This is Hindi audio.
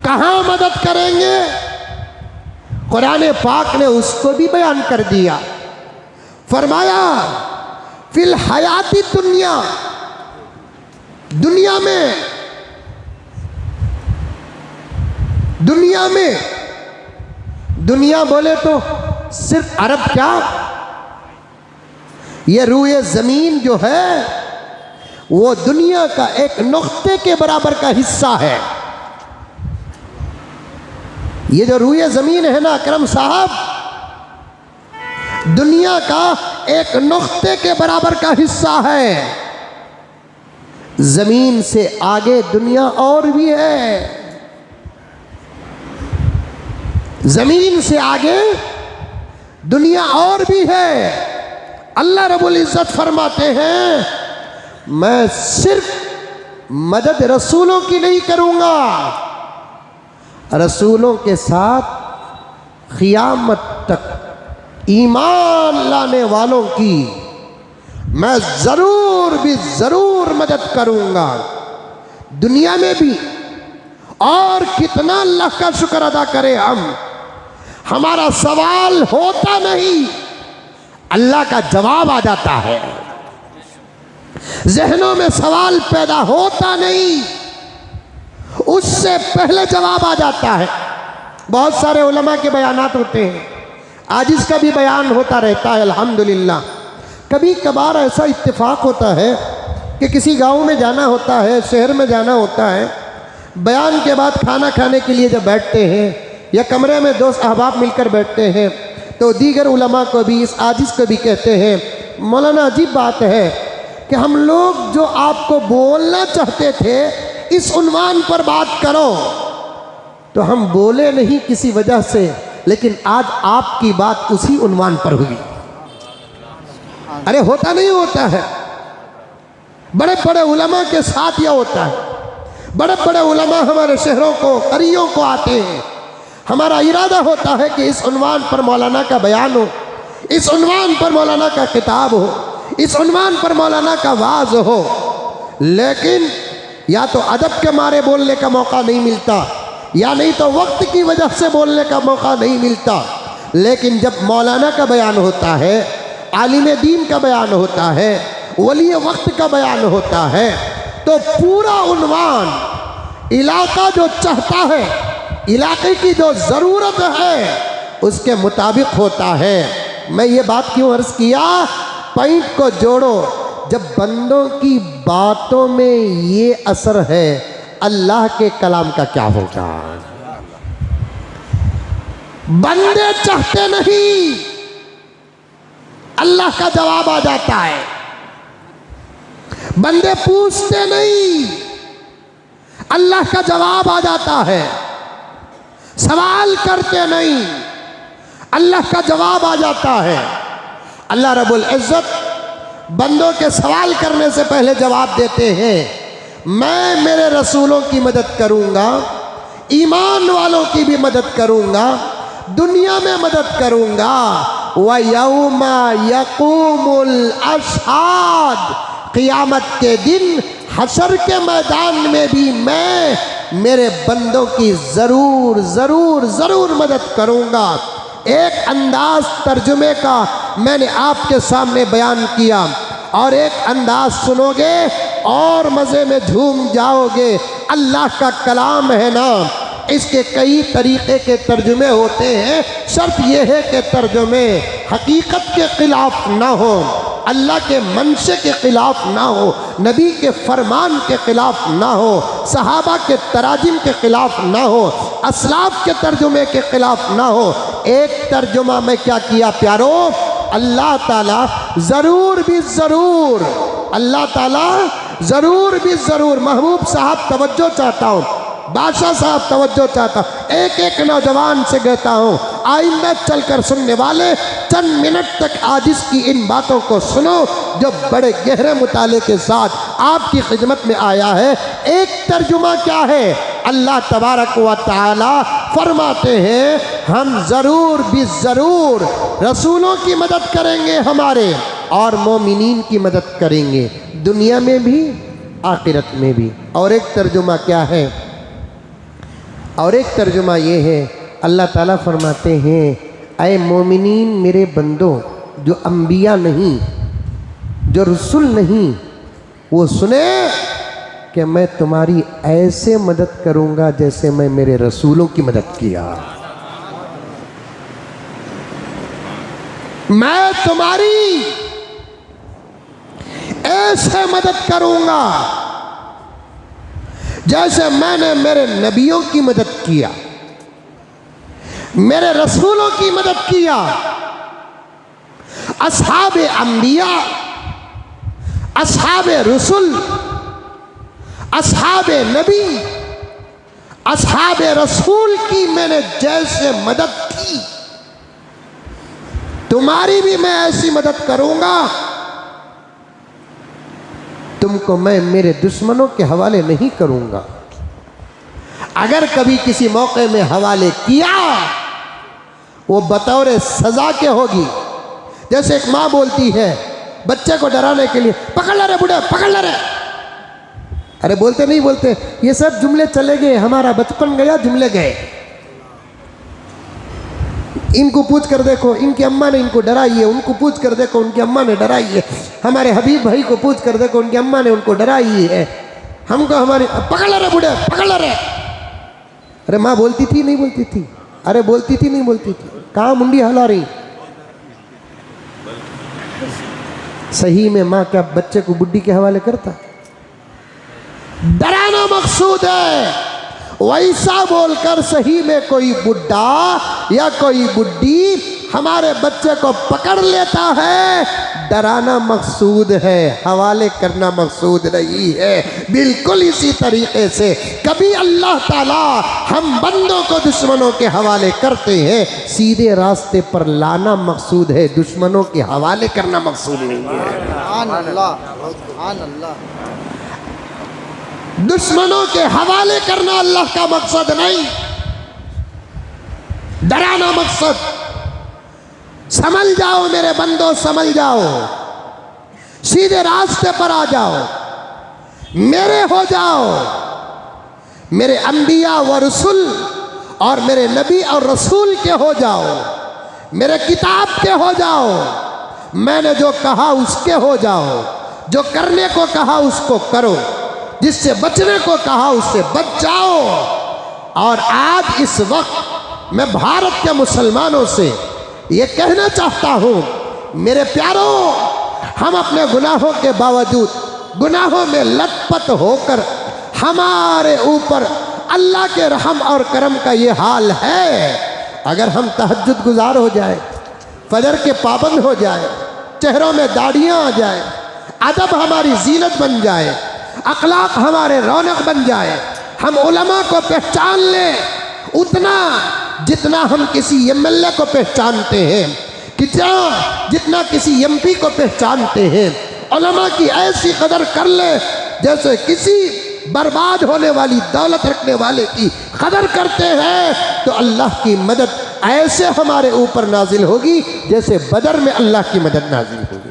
कहां मदद करेंगे, कुरान पाक ने उसको भी बयान कर दिया। फरमाया फिल हयाती दुनिया, दुनिया में दुनिया बोले तो सिर्फ अरब क्या, ये रूए ज़मीन जो है वो दुनिया का एक नुक्ते के बराबर का हिस्सा है। ये जो रूए ज़मीन है ना अकरम साहब, दुनिया का एक नुक्ते के बराबर का हिस्सा है। ज़मीन से आगे दुनिया और भी है, ज़मीन से आगे दुनिया और भी है। अल्लाह रब्बुल इज़्ज़त फरमाते हैं मैं सिर्फ मदद रसूलों की नहीं करूँगा, रसूलों के साथ क़ियामत तक ईमान लाने वालों की मैं ज़रूर भी ज़रूर मदद करूँगा, दुनिया में भी। और कितना अल्लाह का शुक्र अदा करें हम, हमारा सवाल होता नहीं, अल्लाह का जवाब आ जाता है। ज़हनों में सवाल पैदा होता नहीं, उससे पहले जवाब आ जाता है। बहुत सारे उलमा के बयानात होते हैं, आज इसका भी बयान होता रहता है अल्हम्दुलिल्लाह। कभी कभार ऐसा इत्तेफाक होता है कि किसी गांव में जाना होता है, शहर में जाना होता है, बयान के बाद खाना खाने के लिए जब बैठते हैं या कमरे में दोस्त अहबाब मिलकर बैठते हैं तो दीगर उलमा को भी इस आजिज़ को भी कहते हैं मौलाना अजीब बात है कि हम लोग जो आपको बोलना चाहते थे इस उन्वान पर बात करो, तो हम बोले नहीं किसी वजह से, लेकिन आज आपकी बात उसी उन्वान पर हुई। अरे होता नहीं होता है, बड़े बड़े उलमा के साथ यह होता है। बड़े बड़े उलमा हमारे शहरों को करियों को आते हैं, हमारा इरादा होता है कि इस उन्वान पर मौलाना का बयान हो, इस उन्वान पर मौलाना का किताब हो, इस उन्वान पर मौलाना का वाज हो, लेकिन या तो अदब के मारे बोलने का मौका नहीं मिलता या नहीं तो वक्त की वजह से बोलने का मौका नहीं मिलता। लेकिन जब मौलाना का बयान होता है, आलिम दीन का बयान होता है, वली वक्त का बयान होता है, तो पूरा उन्वान इलाका जो चाहता है, इलाके की जो ज़रूरत है उसके मुताबिक होता है। मैं ये बात क्यों अर्ज़ किया, पॉइंट को जोड़ो। जब बंदों की बातों में ये असर है, अल्लाह के कलाम का क्या होगा। बंदे चाहते नहीं, अल्लाह का जवाब आ जाता है। बंदे पूछते नहीं, अल्लाह का जवाब आ जाता है। सवाल करते नहीं, अल्लाह का जवाब आ जाता है। अल्लाह रब्बुल इज़्ज़त बंदों के सवाल करने से पहले जवाब देते हैं, मैं मेरे रसूलों की मदद करूँगा, ईमान वालों की भी मदद करूँगा, दुनिया में मदद करूँगा। व यौमा यक़ूमुल अशहाद, क़ियामत के दिन हशर के मैदान में भी मैं मेरे बंदों की ज़रूर ज़रूर ज़रूर मदद करूँगा। एक अंदाज़ तर्जुमे का मैंने आपके सामने बयान किया, और एक अंदाज़ सुनोगे और मज़े में झूम जाओगे। अल्लाह का कलाम है ना, इसके कई तरीक़े के तर्जुमे होते हैं। शर्त यह है कि तर्जुमे हकीकत के ख़िलाफ़ ना हो, अल्लाह के मंशे के ख़िलाफ़ ना हो, नबी के फरमान के ख़िलाफ़ ना हो, सहाबा के तराजिम के ख़िलाफ़ ना हो, असलाफ के तर्जुमे के ख़िलाफ़ ना हो। एक तर्जुमा में क्या किया प्यारो, अल्लाह ताला ज़रूर भी ज़रूर, अल्लाह ताला ज़रूर भी ज़रूर। महबूब साहब तवज्जो चाहता हूँ, बादशाह साहब तवज्जो चाहता हूँ, एक एक नौजवान से कहता हूँ, आइंदा चलकर सुनने वाले चंद मिनट तक आजिज़ की इन बातों को सुनो जो बड़े गहरे मुताले के साथ आपकी खिदमत में आया है। एक तर्जुमा क्या है, अल्लाह तबारक व तआला फरमाते हैं हम ज़रूर भी ज़रूर रसूलों की मदद करेंगे हमारे, और मोमिनीन की मदद करेंगे, दुनिया में भी आखिरत में भी। और एक तर्जुमा क्या है, और एक तर्जुमा ये है, अल्लाह ताला फरमाते हैं, ऐ मोमिनीन मेरे बंदो, जो अंबिया नहीं, जो रसूल नहीं, वो सुने कि मैं तुम्हारी ऐसे मदद करूंगा जैसे मैं मेरे रसूलों की मदद किया। मैं तुम्हारी ऐसे मदद करूंगा जैसे मैंने मेरे नबियों की मदद किया, मेरे रसूलों की मदद किया। अस्हाबे अंबिया, अस्हाबे रसूल, अस्हाबे नबी, अस्हाबे रसूल की मैंने जैसे मदद की, तुम्हारी भी मैं ऐसी मदद करूंगा। तुमको मैं मेरे दुश्मनों के हवाले नहीं करूंगा। अगर कभी किसी मौके में हवाले किया, वो बतौर सजा के होगी। जैसे एक माँ बोलती है बच्चे को डराने के लिए, पकड़ ले रे बुढ़े, पकड़ ले रे। अरे बोलते नहीं बोलते, ये सब जुमले चले गए, हमारा बचपन गया, जुमले गए। इनको पूछ कर देखो, इनकी अम्मा ने इनको डराई है, उनको पूछ कर देखो, उनकी अम्मा ने डराई है। हमारे हबीब भाई को पूछ कर देखो, उनकी अम्मा ने उनको डराई है। हमको हमारी, पकड़ ले रे बुढ़े, पकड़ ले रे। अरे माँ बोलती थी नहीं बोलती थी? अरे बोलती थी नहीं बोलती थी? कहाँ मुंडी हिला रही? सही में माँ क्या बच्चे को बुड्ढी के हवाले करता? डराना मकसूद है। वैसा बोलकर सही में कोई बुड्ढा या कोई बुड्ढी हमारे बच्चे को पकड़ लेता है, डराना मकसूद है, हवाले करना मकसूद नहीं है। बिल्कुल इसी तरीके से कभी अल्लाह ताला हम बंदों को दुश्मनों के हवाले करते हैं, सीधे रास्ते पर लाना मकसूद है, दुश्मनों के हवाले करना मकसूद नहीं है। दुश्मनों के हवाले करना अल्लाह का मकसद नहीं, डराना मकसद। समझ जाओ मेरे बंदो, समझ जाओ, सीधे रास्ते पर आ जाओ, मेरे हो जाओ, मेरे अंबिया व रसूल और मेरे नबी और रसूल के हो जाओ, मेरे किताब के हो जाओ, मैंने जो कहा उसके हो जाओ, जो करने को कहा उसको करो, जिससे बचने को कहा उससे बच जाओ। और आज इस वक्त मैं भारत के मुसलमानों से ये कहना चाहता हूँ, मेरे प्यारों, हम अपने गुनाहों के बावजूद, गुनाहों में लथपथ होकर हमारे ऊपर अल्लाह के रहम और करम का ये हाल है। अगर हम तहज्जुद गुजार हो जाए, फजर के पाबंद हो जाए, चेहरों में दाढ़ियाँ आ जाए, अदब हमारी जीनत बन जाए, अखलाक हमारे रौनक बन जाए, हम उलमा को पहचान लें उतना जितना हम किसी एमएलए को पहचानते हैं, जितना किसी एमपी को पहचानते हैं, उलमा की ऐसी कदर कर ले जैसे किसी बर्बाद होने वाली दौलत रखने वाले की कदर करते हैं, तो अल्लाह की मदद ऐसे हमारे ऊपर नाजिल होगी जैसे बदर में अल्लाह की मदद नाजिल होगी।